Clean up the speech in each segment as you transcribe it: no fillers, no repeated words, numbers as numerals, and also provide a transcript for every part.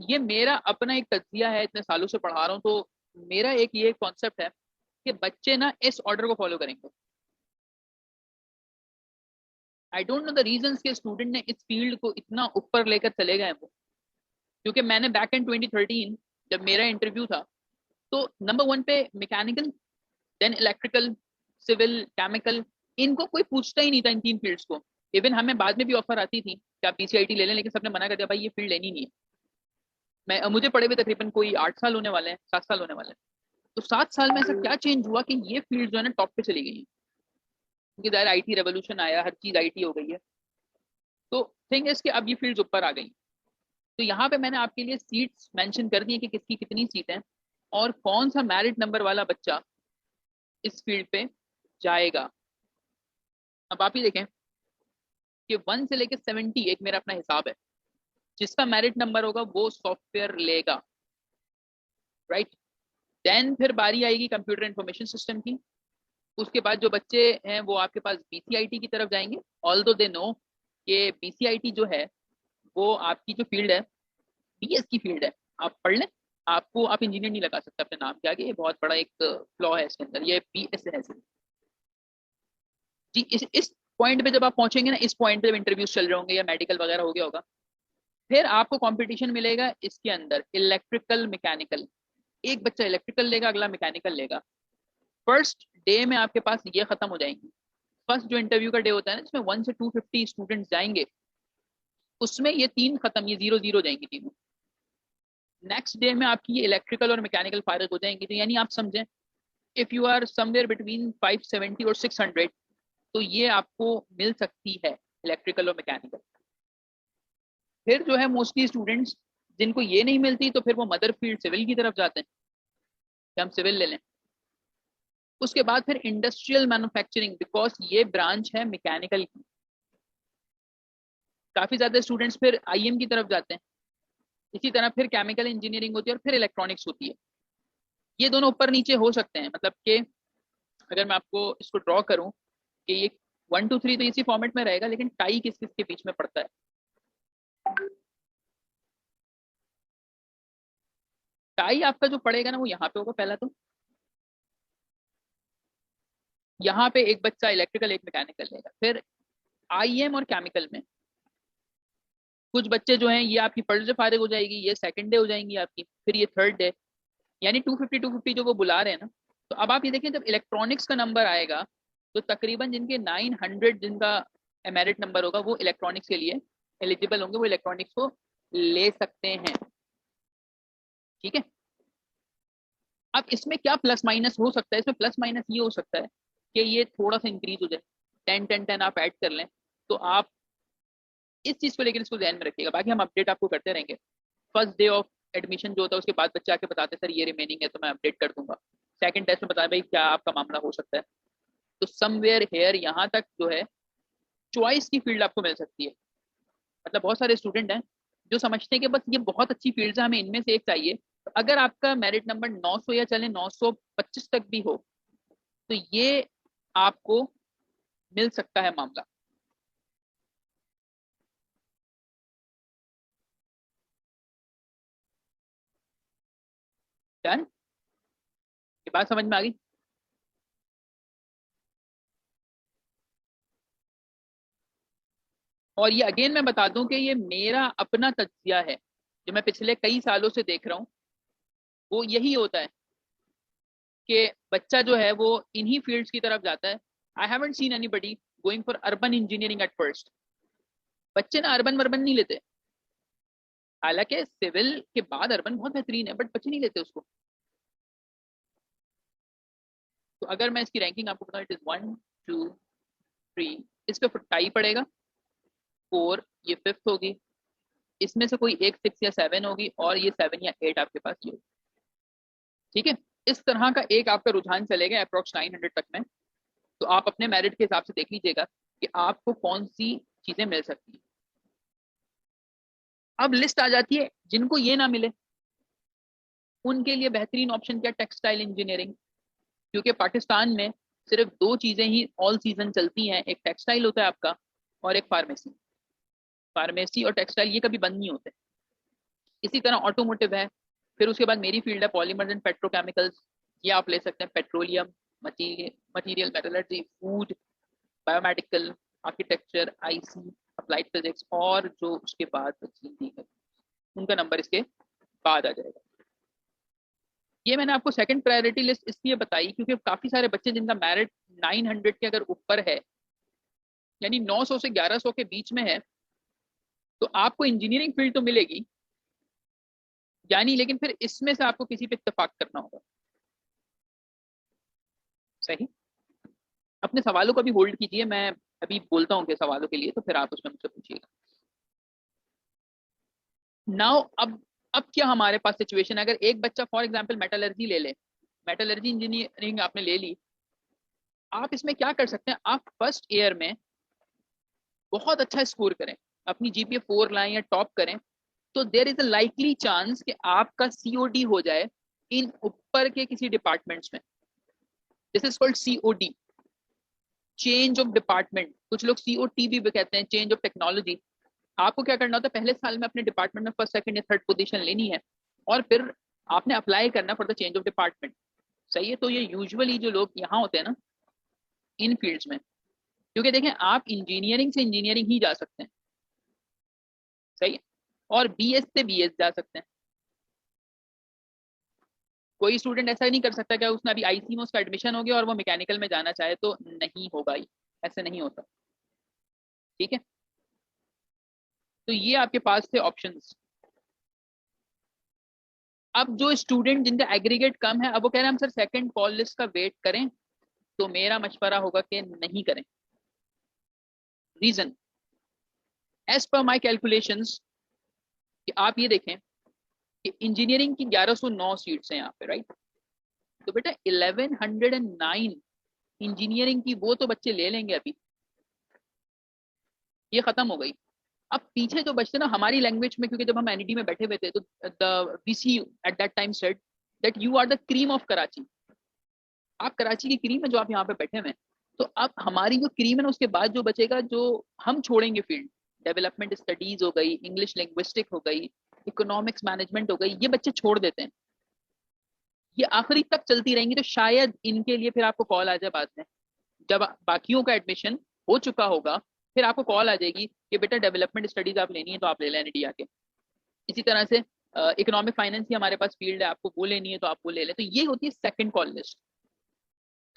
ये मेरा अपना एक तज्जिया है, इतने सालों से पढ़ा रहा हूँ, तो मेरा एक ये कॉन्सेप्ट है कि बच्चे ना इस ऑर्डर को फॉलो करेंगे। I don't know the reasons के स्टूडेंट ने इस फील्ड को इतना ऊपर लेकर चले गए वो। क्योंकि मैंने बैक इन 2013 जब मेरा इंटरव्यू था, तो नंबर वन पे mechanical, then electrical, civil, chemical, इनको कोई पूछता ही नहीं था इन तीन फील्ड्स को। इवन हमें बाद में भी ऑफर आती थी कि आप पीसीआईटी ले लें, लेकिन सबने मना कर दिया, भाई ये फील्ड लेनी नहीं है। मैं मुझे पड़े हुए तकरीबन कोई 8 साल होने वाले हैं, 7 साल होने वाले हैं। तो 7 साल में ऐसा क्या चेंज हुआ कि ये फील्ड जो है ना टॉप पे चली गई है? क्योंकि दायरा आईटी रेवोल्यूशन आया, हर चीज आईटी हो गई है। तो थिंग इज कि अब ये फील्ड ऊपर आ गई। तो यहाँ पे मैंने आपके लिए सीट्स मेंशन कर दी है कि किसकी कितनी सीट है और कौन सा मेरिट नंबर वाला बच्चा इस फील्ड पे जाएगा। अब आप ही देखें कि 1 से लेकर 70 एक मेरा अपना हिसाब है, जिसका मेरिट नंबर होगा वो सॉफ्टवेयर लेगा, राइट। देन फिर बारी आएगी कंप्यूटर इंफॉर्मेशन सिस्टम की। उसके बाद जो बच्चे हैं वो आपके पास बीसीआईटी की तरफ जाएंगे। ऑल दो दे नो कि बीसीआईटी जो है वो आपकी जो फील्ड है बीएस की फील्ड है। आप पढ़ लें, आपको आप इंजीनियर नहीं लगा सकते अपने नाम के आगे, ये बहुत बड़ा एक फ्लॉ है इसके अंदर, ये बीएस है सिर्फ। जी इस पॉइंट पे जब आप पहुंचेंगे ना, इस पॉइंट पे जब इंटरव्यूज चल रहे होंगे या मेडिकल वगैरह हो गया होगा, फिर आपको कंपटीशन मिलेगा इसके अंदर इलेक्ट्रिकल मैकेनिकल। एक बच्चा इलेक्ट्रिकल लेगा, अगला मैकेनिकल लेगा। फर्स्ट डे में आपके पास ये खत्म हो जाएंगी। फर्स्ट जो इंटरव्यू का डे होता है ना, जिसमें 1 से 250 स्टूडेंट्स जाएंगे, उसमें ये तीन खत्म, ये जीरो जीरो जाएंगी तीनों। नेक्स्ट डे में आपकी ये इलेक्ट्रिकल और मैकेनिकल फारिग हो जाएंगी। तो यानी आप समझें, if you are somewhere between 570 और 600, तो ये आपको मिल सकती है इलेक्ट्रिकल और मैकेनिकल। फिर जो है मोस्टली स्टूडेंट्स जिनको ये नहीं मिलती, तो फिर वो मदर फील्ड सिविल की तरफ जाते हैं कि हम सिविल ले लें। उसके बाद फिर इंडस्ट्रियल मैन्युफैक्चरिंग, बिकॉज ये ब्रांच है मैकेनिकल की। काफी ज्यादा स्टूडेंट्स फिर आईएम की तरफ जाते हैं। इसी तरह फिर केमिकल इंजीनियरिंग होती है और फिर इलेक्ट्रॉनिक्स होती है। ये दोनों ऊपर नीचे हो सकते हैं, मतलब कि अगर मैं आपको इसको ड्रॉ करूं कि ये 1 2 3 तो इसी फॉर्मेट में रहेगा, लेकिन टाई किस किस के बीच में पड़ता है। टाई आपका जो पड़ेगा ना वो यहाँ पे होगा पहला। तो यहाँ पे एक बच्चा इलेक्ट्रिकल एक मैकेनिकल लेगा। फिर आईएम और केमिकल में कुछ बच्चे जो हैं ये आपकी फर्स्ट डे फारिग हो जाएगी, ये सेकंड डे हो जाएंगी आपकी, फिर ये थर्ड डे। यानी 250 जो वो बुला रहे हैं ना। तो अब आप ये देखें, जब इलेक्ट्रॉनिक्स का नंबर आएगा, तो तकरीबन जिनके 900 जिनका मेरिट नंबर होगा वो इलेक्ट्रॉनिक्स के लिए एलिजिबल होंगे, वो इलेक्ट्रॉनिक्स को ले सकते हैं। ठीक है। अब इसमें क्या प्लस माइनस हो सकता है? इसमें प्लस माइनस ये हो सकता है कि ये थोड़ा सा इंक्रीज हो जाए, 10 10 10 आप ऐड कर लें। तो आप इस चीज को लेकर इसको ध्यान में रखिएगा। बाकी हम अपडेट आपको करते रहेंगे। फर्स्ट डे ऑफ एडमिशन जो होता है उसके बाद बच्चे आके बताते हैं सर ये रिमेनिंग है, तो मैं अपडेट कर दूंगा। सेकंड टेस्ट में बताया भाई क्या आपका मामला हो सकता है। तो समवेयर हेयर यहाँ तक जो है चॉइस की फील्ड आपको मिल सकती है। मतलब बहुत सारे स्टूडेंट हैं जो समझते हैं कि बस ये बहुत अच्छी फील्ड है, हमें इनमें से एक चाहिए। तो अगर आपका मेरिट नंबर 900 या चले 925 तक भी हो, तो ये आपको मिल सकता है मामला। डन। ये बात समझ में आ गई? और ये अगेन मैं बता दूं कि ये मेरा अपना तज्जिया है, जो मैं पिछले कई सालों से देख रहा हूँ। वो यही होता है कि बच्चा जो है वो इन्हीं फील्ड्स की तरफ जाता है। I haven't seen anybody going for urban engineering at first. बच्चे ना अर्बन वर्बन नहीं लेते। हालांकि सिविल के बाद अर्बन बहुत बेहतरीन है, बट बच्चे नहीं लेते उसको। तो अगर मैं इसकी रैंकिंग आपको बताऊं, इट इज 1 2 3, इस पे टाई पड़ेगा। 4 ये फिफ्थ होगी, इसमें से कोई एक 6 या 7 होगी, और ये 7 या 8 आपके पास ये होगी। ठीक है। इस तरह का एक आपका रुझान चलेगा अप्रोक्स 900 तक में। तो आप अपने मेरिट के हिसाब से देख लीजिएगा कि आपको कौन सी चीजें मिल सकती हैं। अब लिस्ट आ जाती है जिनको ये ना मिले, उनके लिए बेहतरीन ऑप्शन क्या, टेक्सटाइल इंजीनियरिंग। क्योंकि पाकिस्तान में सिर्फ दो चीजें ही ऑल सीजन चलती हैं, एक टेक्सटाइल होता है आपका और एक फार्मेसी। फार्मेसी और टेक्सटाइल ये कभी बंद नहीं होते। इसी तरह ऑटोमोटिव है। फिर उसके बाद मेरी फील्ड है पॉलीमर्स एंड पेट्रोकेमिकल्स, ये आप ले सकते हैं। Petroleum, material metallurgy, food, biomedical, architecture, IC, applied physics, और जो उसके बाद बची है उनका नंबर इसके बाद आ जाएगा। ये मैंने आपको सेकंड प्रायोरिटी लिस्ट इसलिए बताई क्योंकि काफी सारे बच्चे जिनका मेरिट 900 के अगर ऊपर है, यानी 900 से 1100 के बीच में है, तो आपको इंजीनियरिंग फील्ड तो मिलेगी यानी, लेकिन फिर इसमें से आपको किसी पे इत्तेफाक करना होगा। सही। अपने सवालों को भी होल्ड कीजिए, मैं अभी बोलता हूँ कि सवालों के लिए, तो फिर आप उसमें मुझसे पूछिएगा। नाउ अब क्या हमारे पास सिचुएशन है, अगर एक बच्चा फॉर एग्जांपल मेटलर्जी ले ले, मेटलर्जी इंजीनियरिंग आपने ले ली, आप इसमें क्या कर सकते हैं, आप फर्स्ट ईयर में बहुत अच्छा स्कोर करें, अपनी जीपीए 4 लाएं या टॉप करें, तो there is a likely chance कि आपका सीओडी हो जाए इन ऊपर के किसी डिपार्टमेंट्स में। This is called COD, change of department. कुछ लोग सीओटी भी कहते हैं, चेंज ऑफ टेक्नोलॉजी। आपको क्या करना होता है, पहले साल में अपने डिपार्टमेंट में फर्स्ट, सेकंड या थर्ड पोजीशन लेनी है, और फिर आपने अप्लाई करना for the change of department. सही है। तो ये यूजुअली जो लोग यहाँ होते हैं ना इन फील्ड्स में, क्योंकि देखें आप इंजीनियरिंग से इंजीनियरिंग ही जा सकते हैं, सही है, और बीएस से बीएस जा सकते हैं। कोई स्टूडेंट ऐसा नहीं कर सकता कि उसने अभी आईसी में उसका एडमिशन हो गया और वो मैकेनिकल में जाना चाहे तो नहीं होगा, ऐसे नहीं होता। ठीक है, तो ये आपके पास थे ऑप्शंस। अब जो स्टूडेंट जिनका एग्रीगेट कम है, अब वो कह रहे हैं हम सर सेकंड कॉल लिस्ट का वेट करें, तो मेरा मशवरा होगा कि नहीं करें। रीजन, एज पर माई कैलकुलेशंस, कि आप ये देखें कि इंजीनियरिंग की 1109 सीट्स हैं यहाँ पे, राइट। तो बेटा 1109 इंजीनियरिंग की वो तो बच्चे ले लेंगे अभी, ये खत्म हो गई। अब पीछे जो बचते ना हमारी लैंग्वेज में, क्योंकि जब हम एनईडी में बैठे हुए थे तो the VC at that time said that you are the cream of Karachi, आप कराची की क्रीम है जो आप यहाँ पे बैठे हुए हैं। तो अब हमारी जो क्रीम है ना, उसके बाद जो बचेगा, जो हम छोड़ेंगे फील्ड, डेवलपमेंट स्टडीज हो गई, इंग्लिश लिंग्विस्टिक हो गई, इकोनॉमिक्स मैनेजमेंट हो गई, ये बच्चे छोड़ देते हैं, ये आखिरी तक चलती रहेंगी। तो शायद इनके लिए फिर आपको कॉल आ जाए बाद में, जब बाकियों का एडमिशन हो चुका होगा, फिर आपको कॉल आ जाएगी कि बेटा डेवलपमेंट स्टडीज आप लेनी है तो आप ले लें एनईडी आके। इसी तरह से इकोनॉमिक फाइनेंस ही हमारे पास फील्ड है, आपको वो लेनी है तो आप वो ले लें। तो ये होती है second call list.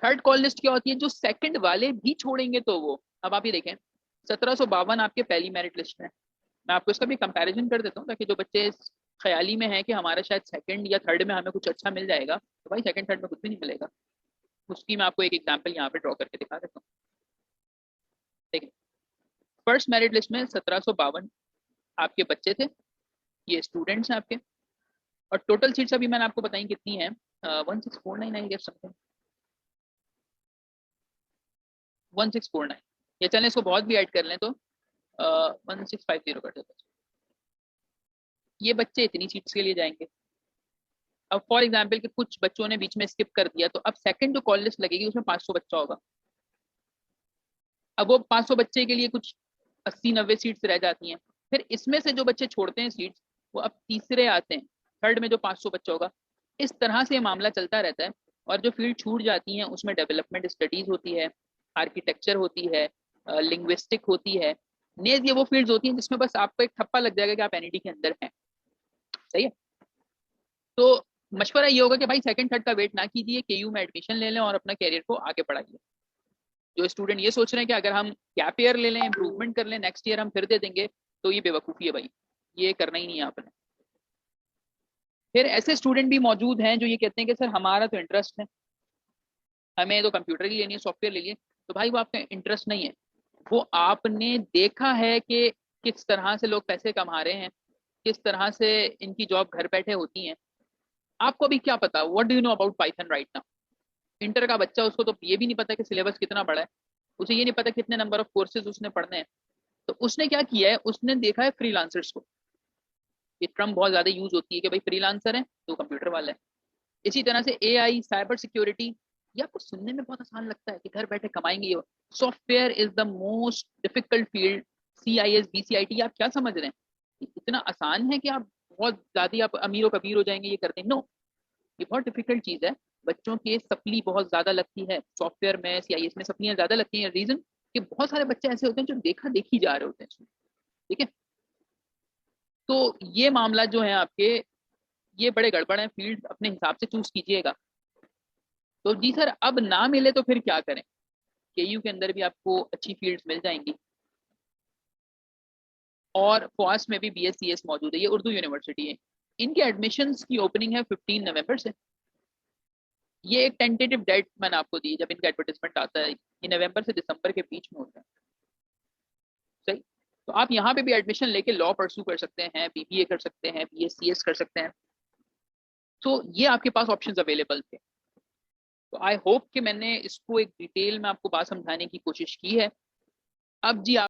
Third call list क्या होती है, जो सेकंड वाले भी छोड़ेंगे तो वो, अब आप ये देखें 1752 आपके पहली मेरिट लिस्ट में। मैं आपको इसका भी कंपैरिजन कर देता हूँ ताकि जो बच्चे इस ख्याली में है कि हमारा शायद सेकंड या थर्ड में हमें कुछ अच्छा मिल जाएगा, तो भाई सेकंड थर्ड में कुछ भी नहीं मिलेगा। उसकी मैं आपको एक एग्जाम्पल यहाँ पे ड्रॉ करके दिखा देता हूँ। देखिए फर्स्ट मेरिट लिस्ट में 1752 आपके बच्चे थे, ये स्टूडेंट्स हैं आपके, और टोटल सीट्स अभी मैंने आपको बताई कितनी है, 1649 आई गेस समथिंग, 1649, या चलें इसको बहुत भी ऐड कर लें तो 1650 कर देते हैं। ये बच्चे इतनी सीट्स के लिए जाएंगे। अब फॉर एग्जाम्पल कि कुछ बच्चों ने बीच में स्किप कर दिया, तो अब सेकंड जो कॉल लिस्ट लगेगी उसमें 500 बच्चा होगा। अब वो 500 बच्चे के लिए कुछ 80-90 सीट्स रह जाती हैं। फिर इसमें से जो बच्चे छोड़ते हैं सीट्स, वो अब तीसरे आते हैं, थर्ड में जो 500 बच्चा होगा। इस तरह से मामला चलता रहता है। और जो फील्ड छूट जाती हैं उसमें डेवलपमेंट स्टडीज होती है, आर्किटेक्चर होती है, लिंग्विस्टिक होती है, नेज, ये वो फील्ड्स होती हैं जिसमें बस आपको एक ठप्पा लग जाएगा कि आप एनईडी के अंदर हैं। सही है। तो मशवरा ये होगा कि भाई सेकंड थर्ड का वेट ना कीजिए, केयू में एडमिशन ले लें और अपना कैरियर को आगे बढ़ाइए। जो स्टूडेंट ये सोच रहे हैं कि अगर हम गैप ईयर ले लें, इंप्रूवमेंट कर लें, नेक्स्ट ईयर हम फिर दे देंगे, तो ये बेवकूफ़ी है भाई, ये करना ही नहीं है आपने। फिर ऐसे स्टूडेंट भी मौजूद हैं जो ये कहते हैं कि सर हमारा तो इंटरेस्ट है, हमें तो कंप्यूटर ही लेनी है, सॉफ्टवेयर ले लिए, तो भाई वो आपका इंटरेस्ट नहीं है, वो आपने देखा है कि किस तरह से लोग पैसे कमा रहे हैं, किस तरह से इनकी जॉब घर बैठे होती हैं। आपको भी क्या पता, what do you know about Python right now. Inter का बच्चा, उसको तो ये भी नहीं पता कि सिलेबस कितना बड़ा है, उसे ये नहीं पता कितने नंबर ऑफ कोर्सेज उसने पढ़ने हैं। तो उसने क्या किया है, उसने देखा है फ्रीलांसर्स को, ये टर्म बहुत ज्यादा यूज होती है कि भाई फ्रीलांसर है तो कंप्यूटर वाला है। इसी तरह से एआई, साइबर सिक्योरिटी, ये आपको सुनने में बहुत आसान लगता है कि घर बैठे कमाएंगे। ये software is the most difficult field, CIS BCIT, आप क्या समझ रहे हैं, इतना आसान है कि आप बहुत ज़्यादा आप अमीर कबीर हो जाएंगे ये करते हैं, नो, ये बहुत डिफिकल्ट चीज़ है। बच्चों के सप्ली बहुत ज़्यादा लगती है सॉफ्टवेयर में, सीआईएस में सप्लियाँ ज़्यादा लगती हैं। रीज़न कि बहुत सारे बच्चे ऐसे होते हैं जो देखा देखी जा रहे होते हैं इसमें, ठीक है। तो ये मामला जो है आपके, ये बड़े गड़बड़ हैं, फील्ड अपने हिसाब से चूज कीजिएगा। तो जी सर, अब ना मिले तो फिर क्या करें? केयू के अंदर भी आपको अच्छी फील्ड्स मिल जाएंगी, और फॉस में भी बीएससीएस मौजूद है, ये उर्दू यूनिवर्सिटी है। इनके एडमिशन्स की ओपनिंग है 15 नवंबर से। ये एक टेंटेटिव डेट मैंने आपको दी, जब इनका एडवर्टाइजमेंट आता है ये नवंबर से दिसंबर के बीच में होता है, सही। तो आप यहाँ पे भी एडमिशन लेके लॉ परस्यू कर सकते हैं, बीबीए कर सकते हैं, बीएससीएस कर सकते हैं। तो ये आपके पास ऑप्शंस अवेलेबल थे। तो आई होप कि मैंने इसको एक डिटेल में आपको बात समझाने की कोशिश की है। अब जी